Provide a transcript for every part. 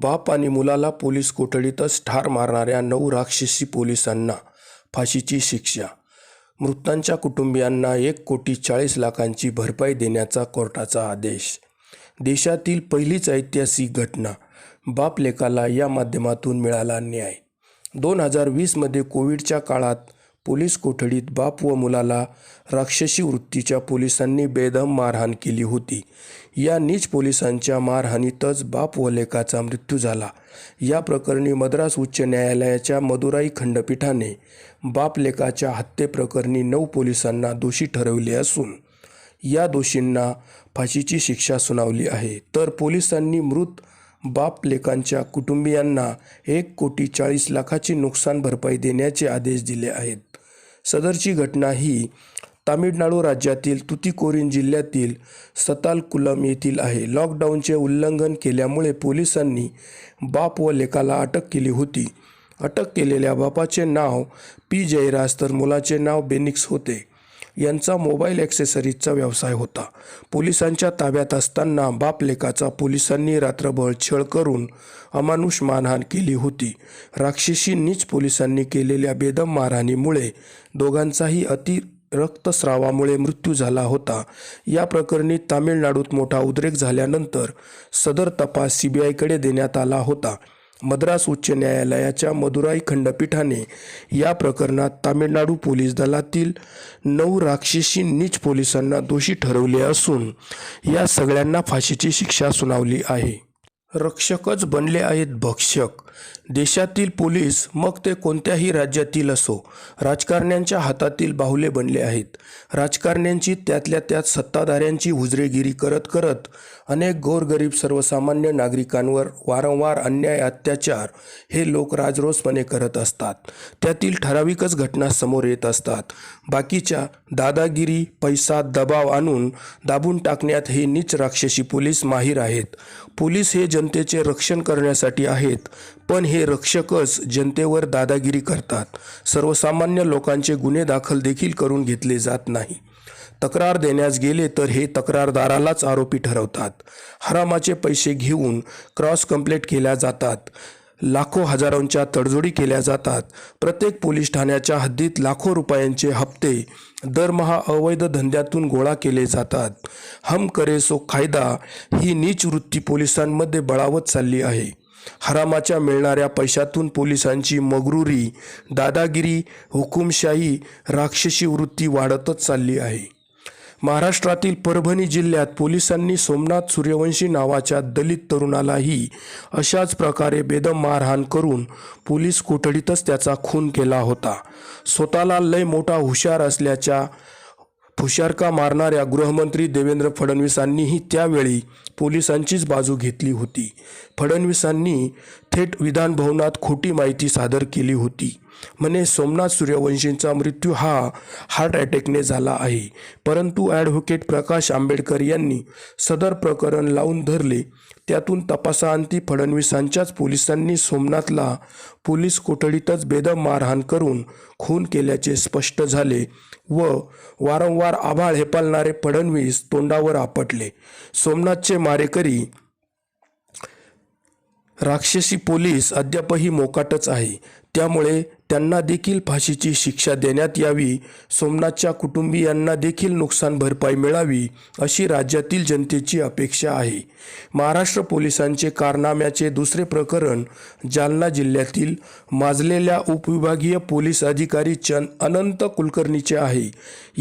बाप आणि मुलाला पोलीस कोठडीतच ठार मारणाऱ्या 9 राक्षसी पोलिसांना फाशीची शिक्षा. मृतांच्या कुटुंबियांना 1,40,00,000ची भरपाई देण्याचा कोर्टाचा आदेश. देशातील पहिलीच ऐतिहासिक घटना. बाप लेकाला या माध्यमातून मिळाला न्याय. 2020मध्ये कोविडच्या काळात पोलीस कोठडीत बाप व मुलाला राक्षसी वृत्तीच्या पोलिसांनी बेदम मारहाण केली होती. या नीच पोलिसांच्या मारहाणीतच बाप व लेकाचा मृत्यू झाला. या प्रकरणी मद्रास उच्च न्यायालयाच्या मदुराई खंडपीठाने बाप लेकाच्या हत्येप्रकरणी 9 पोलिसांना दोषी ठरवले असून या दोषींना फाशीची शिक्षा सुनावली आहे. तर पोलिसांनी मृत बाप लेकांच्या कुटुंबियांना 1,40,00,000ची नुकसान भरपाई देण्याचे आदेश दिले आहेत. सदरची घटना ही तामिळनाडू राज्यातील तुतीकोरीन जिल्ह्यातील सतालकुलम येथील आहे. लॉकडाऊनचे उल्लंघन केल्यामुळे पोलिसांनी बाप व लेकाला अटक केली होती. अटक केलेल्या बापाचे नाव पी जयराज तर मुलाचे नाव बेनिक्स होते. यांचा मोबाईल ॲक्सेसरीजचा व्यवसाय होता. पोलिसांच्या ताब्यात असताना बाप लेकाचा पोलिसांनी रात्रभर छळ करून अमानुष मारहाण केली होती. राक्षसी नीच पोलिसांनी केलेल्या बेदम मारहाणीमुळे दोघांचाही रक्तस्रावामुळे मृत्यू झाला होता. या प्रकरणी तामिळनाडूत मोठा उद्रेक झाल्यानंतर सदर तपास CBIकडे देण्यात आला होता. मद्रास उच्च न्यायालयाच्या मदुराई खंडपीठाने या प्रकरणात तामिळनाडू पोलीस दलातील 9 राक्षसी नीच पोलिसांना दोषी ठरवले असून या सगळ्यांना फाशीची शिक्षा सुनावली आहे. रक्षकच बनले आहेत भक्षक. देशातील पोलीस मग ते कोणत्याही राज्यातील असो राजकारण्यांच्या हातातील बाहुले बनले आहेत. राजकारण्यांची त्यातल्या त्यात सत्ताधाऱ्यांची हुजरेगिरी करत करत अनेक गोरगरीब सर्वसामान्य नागरिकांवर वारंवार अन्याय अत्याचार हे लोक राजरोसपणे करत असतात. त्यातील ठराविकच घटना समोर येत असतात. बाकीच्या दादागिरी पैसा दबाव आणून दाबून टाकण्यात हे नीच राक्षसी पोलीस माहीर आहेत. पोलीस हे जनतेचे रक्षण करण्यासाठी आहेत, पण हे रक्षकच जनतेवर दादागिरी करतात. सर्वसामान्य लोकांचे गुन्हे दाखल देखील करून घेतले जात नाही. तक्रार देण्यास गेले तर हे तक्रारदारालाच आरोपी ठरवतात. हरामाचे पैसे घेऊन क्रॉस कंप्लेंट केल्या जातात. लाखो हजारोंच्या तडजोडी केल्या जातात. प्रत्येक पोलीस ठाण्याच्या हद्दीत लाखो रुपयांचे हप्ते दरमहा अवैध धंद्यातून गोळा केले जातात. हम करे सो कायदा ही नीच वृत्ती पोलिसांमध्ये बळावत चालली आहे. हरामाच्या मिळणाऱ्या पैशातून पोलिसांची मगरुरी, दादागिरी, हुकुमशाही, राक्षसी वृत्ती वाढतच चालली आहे. महाराष्ट्रातील परभणी जिल्ह्यात पोलिसांनी सोमनाथ सूर्यवंशी नावाच्या दलित तरुणालाही अशाच प्रकारे बेदम मारहाण करून पोलीस कोठडीतच त्याचा खून केला होता. स्वतःला लय मोठा हुशार असल्याच्या फुशारका मारणाऱ्या गृहमंत्री देवेंद्र फडणवीसांनीही त्यावेळी पोलिसांचीच बाजू घेतली होती. फडणवीसांनी थेट विधानभवनात खोटी माहिती सादर केली होती. म्हणे सोमनाथ सूर्यवंशींचा मृत्यू हा हार्ट अटॅकने झाला आहे. परंतु ॲडव्होकेट प्रकाश आंबेडकर यांनी सदर प्रकरण लावून धरले. त्यातून तपासाअंती फडणवीसांच्याच पोलिसांनी सोमनाथला पोलीस कोठडीतच बेदम मारहाण करून खून केल्याचे स्पष्ट झाले व वारंवार आभाळ हेपालणारे फडणवीस तोंडावर आपटले. सोमनाथचे मारेकरी राक्षसी पोलीस अद्यापही मोकाटच आहे. त्यामुळे त्यांना देखील फाशीची शिक्षा देण्यात यावी. सोमनाथच्या कुटुंबियांना देखील नुकसान भरपाई मिळावी अशी राज्यातील जनतेची अपेक्षा आहे. महाराष्ट्र पोलिसांचे कारनाम्याचे दुसरे प्रकरण जालना जिल्ह्यातील माजलेल्या उपविभागीय पोलीस अधिकारी अनंत कुलकर्णीचे आहे.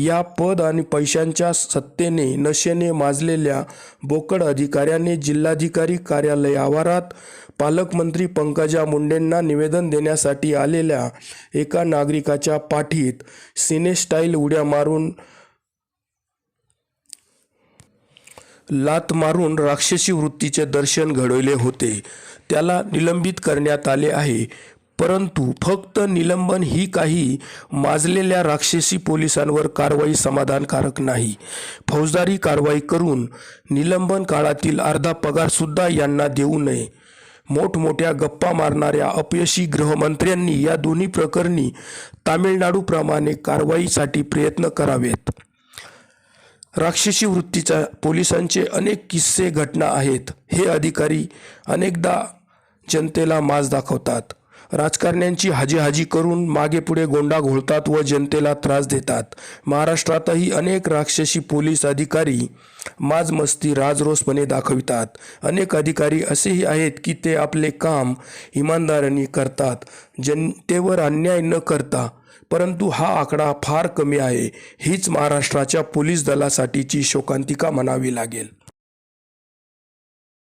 या पद आणि पैशांच्या सत्तेने नशेने माजलेल्या बोकड अधिकाऱ्याने जिल्हाधिकारी कार्यालय आवारात पालकमंत्री पंकजा मुंडेंना निवेदन देण्यासाठी आलेल्या एका नागरिकाच्या पाठीत सिनेस्टाईल उड्या मारून लात मारून राक्षसी वृत्तीचे दर्शन घडवले होते. त्याला निलंबित करण्यात आले आहे. परंतु फक्त निलंबन ही काही माजलेल्या राक्षसी पोलिसांवर कारवाई समाधानकारक नाही. फौजदारी कारवाई करून निलंबन काळातील अर्धा पगारसुद्धा यांना देऊ नये. मोठमोठ्या गप्पा मारणाऱ्या अपयशी गृहमंत्र्यांनी या दोन्ही प्रकरणी तामिळनाडूप्रमाणे कारवाईसाठी प्रयत्न करावेत. राक्षसी वृत्तीच्या पोलिसांचे अनेक किस्से घटना आहेत. हे अधिकारी अनेकदा जनतेला माज दाखवतात. राजकारण्यांची हाजीहाजी करून मागे पुढे गोंडा घोळतात व जनतेला त्रास देतात. महाराष्ट्रातही अनेक राक्षसी पोलीस अधिकारी माजमस्ती राजरोसपणे दाखवितात. अनेक अधिकारी असेही आहेत की ते आपले काम इमानदारीने करतात, जनतेवर अन्याय न करता. परंतु हा आकडा फार कमी आहे. हीच महाराष्ट्राच्या पोलीस दलासाठीची शोकांतिका म्हणावी लागेल.